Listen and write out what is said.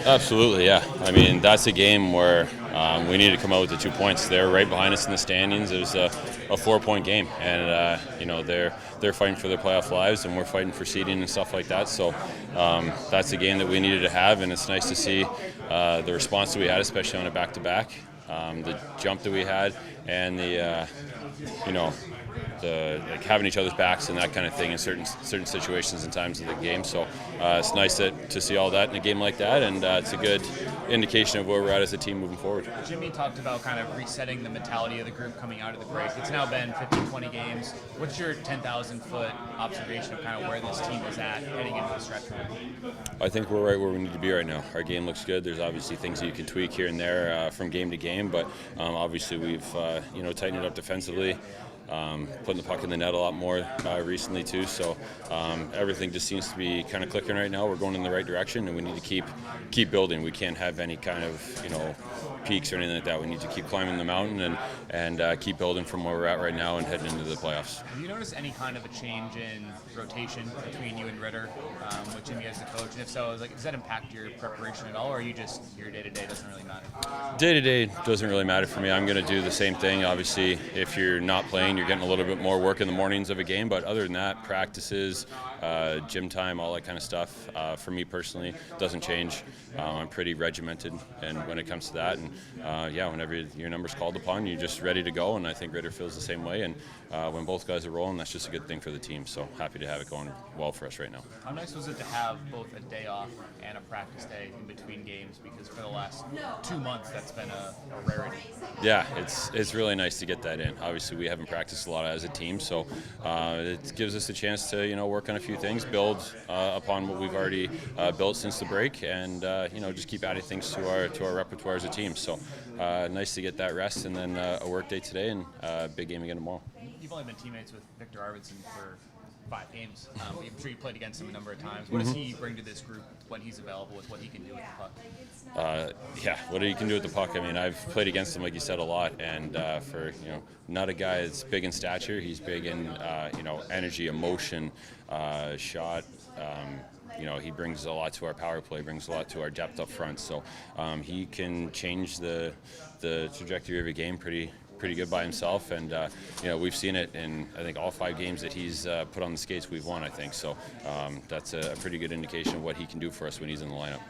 Absolutely, yeah. I mean, that's a game where we need to come out with the 2 points. They're right behind us in the standings. It was a 4-point game, and they're fighting for their playoff lives, and we're fighting for seeding and stuff like that. So that's a game that we needed to have, and it's nice to see the response that we had, especially on a back-to-back. The jump that we had, and you know, the like having each other's backs and that kind of thing in certain situations and times of the game. So it's nice to see all that in a game like that, and it's a good indication of where we're at as a team moving forward. Jimmy talked about kind of resetting the mentality of the group coming out of the break. It's now been 15, 20 games. What's your 10,000-foot observation of kind of where this team is at heading into the stretch run? I think we're right where we need to be right now. Our game looks good. There's obviously things that you can tweak here and there from game to game, but obviously we've tightened it up defensively. Putting the puck in the net a lot more recently too, so everything just seems to be kind of clicking right now. We're going in the right direction, and we need to keep building. We can't have any kind of peaks or anything like that. We need to keep climbing the mountain and keep building from where we're at right now and heading into the playoffs. Have you noticed any kind of a change in rotation between you and Ritter with Jimmy as the coach? And if so, does that impact your preparation at all, or are you just your day-to-day doesn't really matter? Day-to-day doesn't really matter for me. I'm going to do the same thing. Obviously, if you're not playing, you're getting a little bit more work in the mornings of a game, but other than that, practices, gym time, all that kind of stuff, for me personally, doesn't change. I'm pretty regimented and when it comes to that, and whenever your number's called upon, you're just ready to go, and I think Ritter feels the same way, and when both guys are rolling, that's just a good thing for the team, so happy to have it going well for us right now. How nice was it to have both a day off and a practice day in between games, because for the last 2 months that's been a rarity? Yeah, it's really nice to get that in. Obviously, we haven't practiced a lot as a team, so it gives us a chance to work on a few things, build upon what we've already built since the break, and just keep adding things to our repertoire as a team. So nice to get that rest, and then a work day today, and a big game again tomorrow. You've only been teammates with Victor Hedman for 5 games. I'm sure you played against him a number of times. What does he bring to this group when he's available, with what he can do with the puck? What he can do with the puck. I mean, I've played against him, like you said, a lot, and for not a guy that's big in stature, he's big in energy, emotion, shot. He brings a lot to our power play, brings a lot to our depth up front. So he can change the trajectory of a game pretty good by himself, and we've seen it in I think all 5 games that he's put on the skates we've won, I think. So that's a pretty good indication of what he can do for us when he's in the lineup.